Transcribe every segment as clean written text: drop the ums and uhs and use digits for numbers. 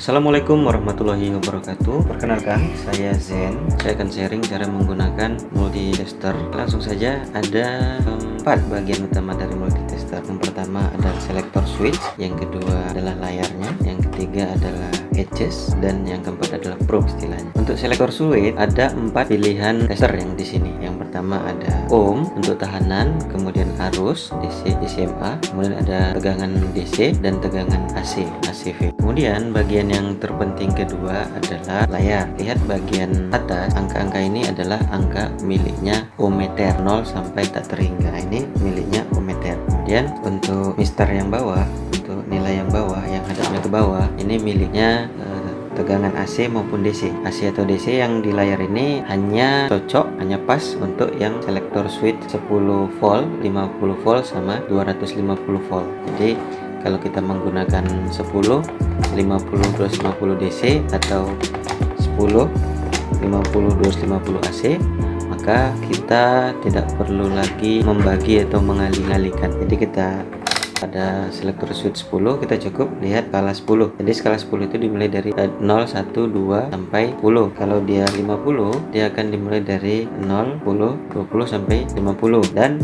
Assalamualaikum warahmatullahi wabarakatuh. Perkenalkan, saya Zen. Saya akan sharing cara menggunakan multitester. Langsung saja, ada 4 bagian utama dari multitester. Yang pertama adalah selector switch, yang kedua adalah layarnya, yang ketiga adalah edges, dan yang keempat adalah probe istilahnya. Untuk selector switch ada 4 pilihan tester yang di sini. Yang pertama ada ohm untuk tahanan, kemudian arus DC, DCMA, kemudian ada tegangan DC dan tegangan AC, ACV. Kemudian bagian yang terpenting kedua adalah layar. Lihat bagian atas, angka-angka ini adalah angka miliknya ohmmeter 0 sampai tak terhingga. Ini miliknya ohmmeter. Kemudian untuk mistar yang bawah, untuk nilai yang bawah, yang hadapnya ke bawah, ini miliknya tegangan AC maupun DC. AC atau DC yang di layar ini hanya cocok, hanya pas untuk yang selector switch 10 volt, 50 volt sama 250 volt. Jadi kalau kita menggunakan 10, 50, 250 DC atau 10, 50, 250 AC, maka kita tidak perlu lagi membagi atau mengalih-alihkan. Jadi kita pada selector switch 10 kita cukup lihat skala 10. Jadi skala 10 itu dimulai dari 0, 1, 2 sampai 10. Kalau dia 50, dia akan dimulai dari 0, 10, 20 sampai 50. Dan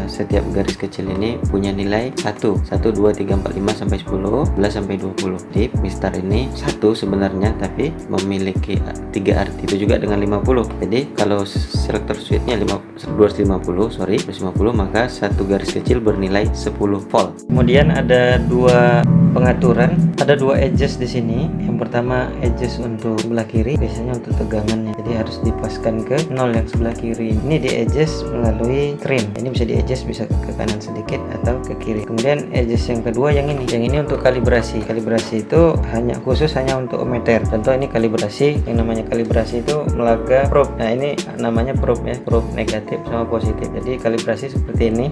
setiap garis kecil ini punya nilai 1, 1, 2, 3, 4, 5 sampai 10, 11 sampai 20. Jadi mistar ini 1 sebenarnya, tapi memiliki 3 arti. Itu juga dengan 50. Jadi kalau selector switchnya 250, maka satu garis kecil bernilai 10 volt. Kemudian ada dua pengaturan, ada dua edges di sini. Yang pertama edges untuk sebelah kiri, biasanya untuk tegangannya. Jadi harus dipaskan ke 0 yang sebelah kiri. Ini di edges melalui trim. Ini bisa di edges, bisa ke kanan sedikit atau ke kiri. Kemudian edges yang kedua yang ini. Yang ini untuk kalibrasi. Kalibrasi itu khusus hanya untuk ohmmeter. Contoh ini kalibrasi, yang namanya kalibrasi itu melaga probe. Nah, ini namanya probe ya, probe negatif sama positif. Jadi kalibrasi seperti ini.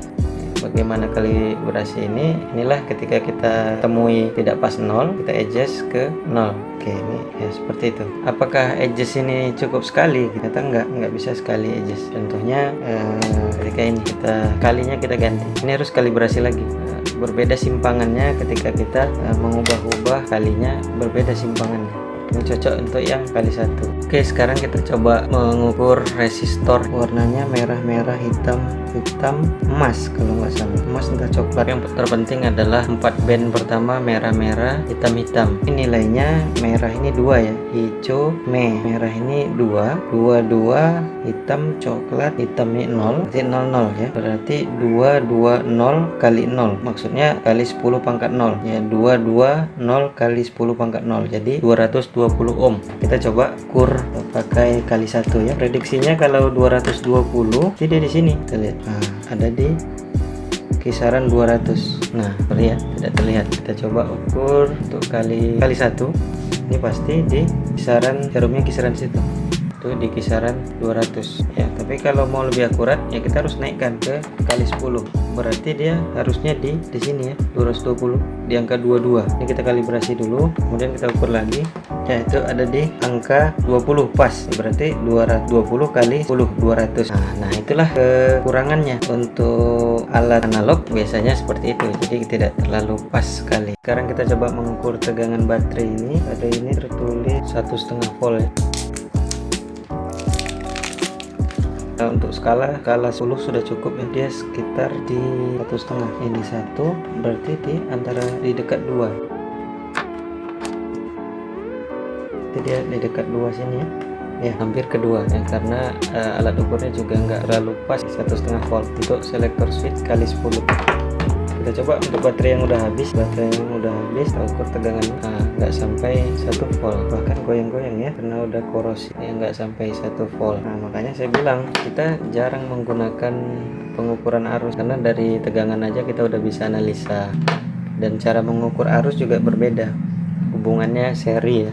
Bagaimana kalibrasi ini? Inilah ketika kita temui tidak pas 0, kita adjust ke 0. Oke, ini ya seperti itu. Apakah adjust ini cukup sekali? Ternyata enggak bisa sekali adjust. Contohnya ketika ini kalinya kita ganti. Ini harus kalibrasi lagi. Berbeda simpangannya ketika kita mengubah-ubah kalinya, berbeda simpangannya. Ini cocok untuk yang kali 1. Oke, sekarang kita coba mengukur resistor. Warnanya merah-merah, hitam, emas kalau nggak salah. Emas entah coklat. Yang terpenting adalah 4 band pertama merah-merah, hitam-hitam. Ini nilainya merah ini 2 ya, hijau, merah ini 2, 2, hitam, coklat, hitam ini 0, berarti 00 ya. Berarti 220 kali 0. Maksudnya kali 10 pangkat 0 ya, 220 kali 10 pangkat 0. Jadi 220 ohm. Kita coba ukur pakai kali 1 ya. Prediksinya kalau 220, jadi di sini kita lihat. Nah, ada di kisaran 200. Nah, ya, tidak terlihat. Kita coba ukur untuk kali 1. Ini pasti di kisaran, jarumnya kisaran situ. Itu di kisaran 200 ya. Tapi kalau mau lebih akurat ya kita harus naikkan ke kali 10. Berarti dia harusnya di sini ya, 220 di angka 22. Ini kita kalibrasi dulu, kemudian kita ukur lagi. Ya, itu ada di angka 20 pas. Berarti 220 kali 10, 200. Nah, itulah kekurangannya untuk alat analog, biasanya seperti itu. Jadi tidak terlalu pas sekali. Sekarang kita coba mengukur tegangan baterai ini. Baterai ini tertulis 1,5 volt ya. Untuk skala 10 sudah cukup ya, dia sekitar di 1,5. Ini 1 berarti di dekat 2. Jadi dia di dekat 2 sini ya, hampir ke 2 ya, karena alat ukurnya juga nggak terlalu pas, 1,5 volt untuk selector switch kali 10. Kita coba untuk baterai yang udah habis, kita ukur tegangannya nggak sampai 1 volt, bahkan goyang-goyang ya, karena udah korosi ya, nggak sampai 1 volt. Nah, makanya saya bilang kita jarang menggunakan pengukuran arus, karena dari tegangan aja kita udah bisa analisa. Dan cara mengukur arus juga berbeda, hubungannya seri ya.